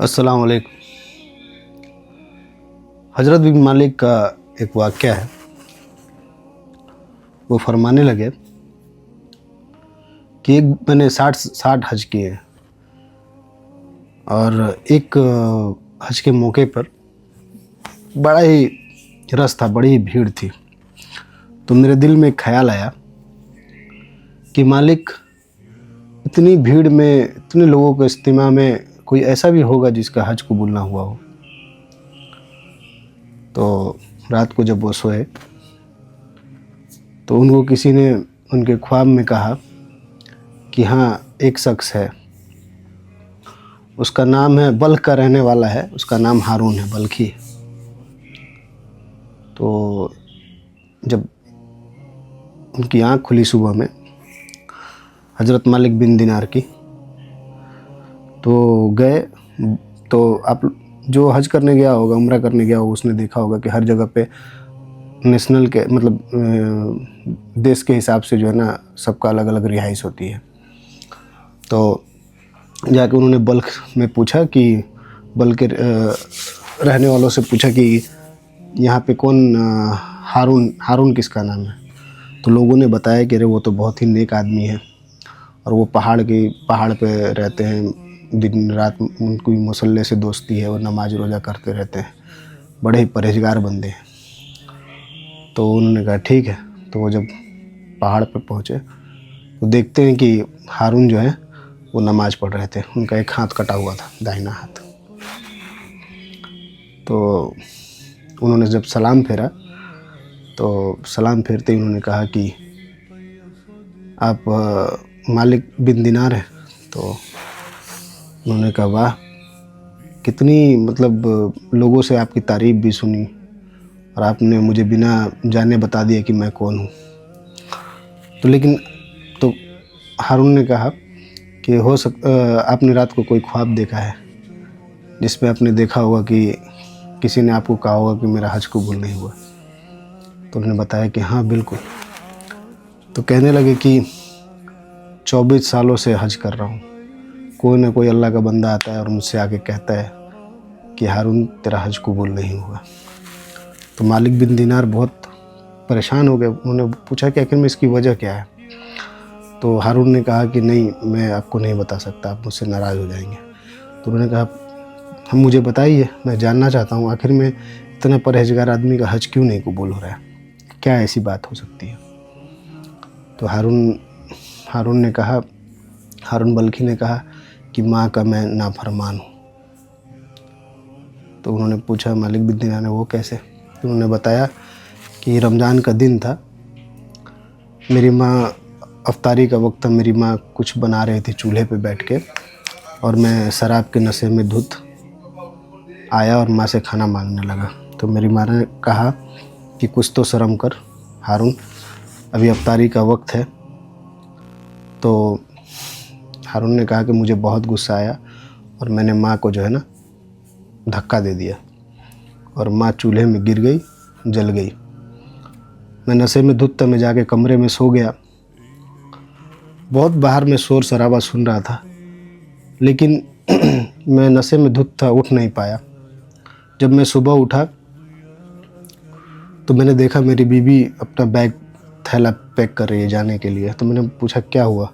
अस्सलाम वालेकुम। हज़रत बिन मालिक का एक वाक़या है। वो फरमाने लगे कि एक मैंने 60 हज किए हैं और एक हज के मौके पर बड़ा ही रश था, बड़ी ही भीड़ थी। तो मेरे दिल में एक ख़्याल आया कि मालिक, इतनी भीड़ में, इतने लोगों के इज्तिमा में कोई ऐसा भी होगा जिसका हज कबूल ना हुआ हो। तो रात को जब वो सोए तो उनको किसी ने उनके ख्वाब में कहा कि हाँ, एक शख्स है, उसका नाम है, बल्ख का रहने वाला है, उसका नाम हारून है, बल्खी। तो जब उनकी आँख खुली सुबह में हज़रत मालिक बिन दिनार की, तो गए। तो आप जो हज करने गया होगा, उम्रा करने गया होगा, उसने देखा होगा कि हर जगह पे नेशनल के मतलब देश के हिसाब से जो है ना, सबका अलग अलग रिहाइश होती है। तो जाके उन्होंने बल्ख में पूछा कि बल्ख के रहने वालों से पूछा कि यहाँ पे कौन हारून किसका नाम है। तो लोगों ने बताया कि अरे वो तो बहुत ही नेक आदमी है और वो पहाड़ पे रहते हैं, दिन रात उनकी मुसल्ले से दोस्ती है, वो नमाज रोज़ा करते रहते हैं, बड़े ही परहेजगार बंदे हैं। तो उन्होंने कहा ठीक है। तो वो जब पहाड़ पर पहुँचे तो देखते हैं कि हारून जो है वो नमाज़ पढ़ रहे थे, उनका एक हाथ कटा हुआ था, दाहिना हाथ। तो उन्होंने जब सलाम फेरा तो सलाम फेरते ही उन्होंने कहा कि आप मालिक बिन दिनार हैं। तो उन्होंने कहा वाह, कितनी मतलब लोगों से आपकी तारीफ़ भी सुनी और आपने मुझे बिना जाने बता दिया कि मैं कौन हूँ। तो हारून ने कहा कि आपने रात को कोई ख्वाब देखा है जिसमें आपने देखा होगा कि किसी ने आपको कहा होगा कि मेरा हज कबूल नहीं हुआ। तो उन्होंने बताया कि हाँ बिल्कुल। तो कहने लगे कि 24 सालों से हज कर रहा हूँ, कोई ना कोई अल्लाह का बंदा आता है और मुझसे आके कहता है कि हारून तेरा हज कबूल नहीं हुआ। तो मालिक बिन दिनार बहुत परेशान हो गए। उन्होंने पूछा कि आखिर में इसकी वजह क्या है। तो हारून ने कहा कि नहीं, मैं आपको नहीं बता सकता, आप मुझसे नाराज़ हो जाएंगे। तो उन्होंने कहा हम मुझे बताइए, मैं जानना चाहता हूँ आखिर में इतना परहेजगार आदमी का हज क्यों नहीं कबूल हो रहा है, क्या ऐसी बात हो सकती है। तो हारून बल्खी ने कहा कि माँ का मैं नाफरमान हूँ। तो उन्होंने पूछा मालिक बिन दिनार ने वो कैसे। तो उन्होंने बताया कि रमज़ान का दिन था, मेरी माँ, अफ्तारी का वक्त था, मेरी माँ कुछ बना रही थी चूल्हे पे बैठ के और मैं शराब के नशे में धुत आया और माँ से खाना मांगने लगा। तो मेरी माँ ने कहा कि कुछ तो शर्म कर हारून, अभी अफ्तारी का वक्त है। तो हारून ने कहा कि मुझे बहुत गुस्सा आया और मैंने माँ को जो है ना धक्का दे दिया और माँ चूल्हे में गिर गई, जल गई। मैं नशे में धुत था, मैं जाके कमरे में सो गया। बहुत बाहर में शोर शराबा सुन रहा था, लेकिन मैं नशे में धुत था, उठ नहीं पाया। जब मैं सुबह उठा तो मैंने देखा मेरी बीवी अपना बैग थैला पैक कर रही है जाने के लिए। तो मैंने पूछा क्या हुआ।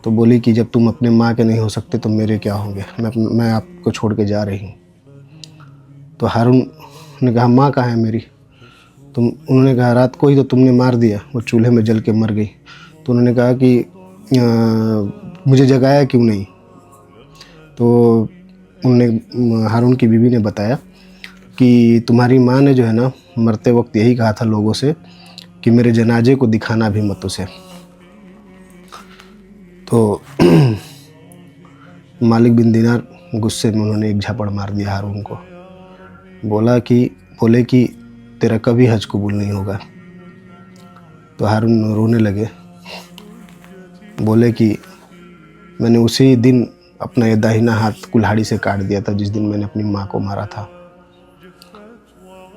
तो बोली कि जब तुम अपने माँ के नहीं हो सकते तो मेरे क्या होंगे, मैं आपको छोड़ के जा रही हूँ। तो हारून ने कहा माँ कहाँ है मेरी। तो उन्होंने कहा रात को ही तो तुमने मार दिया, वो चूल्हे में जल के मर गई। तो उन्होंने कहा कि मुझे जगाया क्यों नहीं। तो हारून की बीवी ने बताया कि तुम्हारी माँ ने जो है ना मरते वक्त यही कहा था लोगों से कि मेरे जनाजे को दिखाना भी मत उसे। तो मालिक बिन दिनार गुस्से में उन्होंने एक झापड़ मार दिया हारून को। बोले कि तेरा कभी हज कबूल नहीं होगा। तो हारून रोने लगे, बोले कि मैंने उसी दिन अपना ये दाहिना हाथ कुल्हाड़ी से काट दिया था जिस दिन मैंने अपनी माँ को मारा था।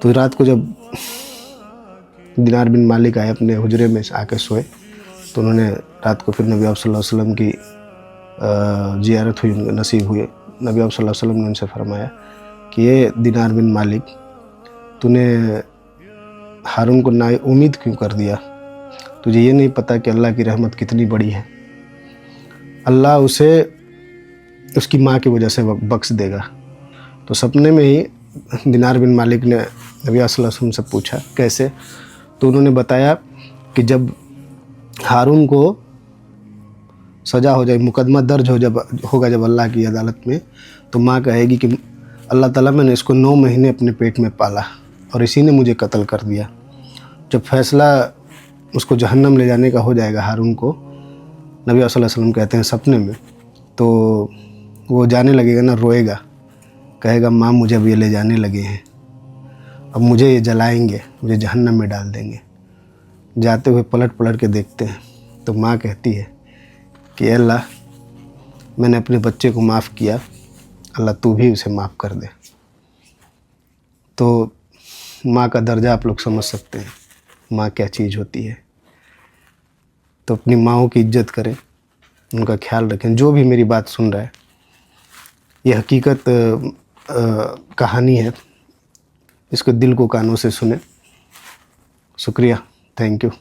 तो रात को जब दिनार बिन मालिक आए अपने हुजरे में आके सोए तो उन्होंने रात को फिर नबी सल्लल्लाहु अलैहि वसल्लम की ज़ियारत हुई, उनके नसीब हुए, नबी सल्लल्लाहु अलैहि वसल्लम ने उनसे फरमाया कि ये दिनार बिन मालिक, तूने हारून को नाउम्मीद क्यों कर दिया? तुझे ये नहीं पता कि अल्लाह की रहमत कितनी बड़ी है? अल्लाह उसे उसकी माँ की वजह से बख्श देगा। तो सपने में ही दिनार बिन मालिक ने नबी सल्लल्लाहु अलैहि वसल्लम से पूछा कैसे? तो उन्होंने बताया कि जब हारून को सज़ा हो जाए, मुकदमा दर्ज होगा जब अल्लाह की अदालत में, तो माँ कहेगी कि अल्लाह ताला, मैंने इसको 9 महीने अपने पेट में पाला और इसी ने मुझे कत्ल कर दिया। जब फैसला उसको जहन्नम ले जाने का हो जाएगा हारून को, नबी सल्लल्लाहु अलैहि वसल्लम कहते हैं सपने में, तो वो जाने लगेगा ना, रोएगा, कहेगा माँ मुझे अब ये ले जाने लगे हैं, अब मुझे ये जलाएंगे, मुझे जहन्नम में डाल देंगे। जाते हुए पलट के देखते हैं तो माँ कहती है कि अल्लाह, मैंने अपने बच्चे को माफ़ किया, अल्लाह तू भी उसे माफ़ कर दे। तो माँ का दर्जा आप लोग समझ सकते हैं, माँ क्या चीज़ होती है। तो अपनी माँओं की इज्जत करें, उनका ख्याल रखें। जो भी मेरी बात सुन रहा है, ये हकीकत कहानी है, इसको दिल को कानों से सुने। शुक्रिया, थैंक यू।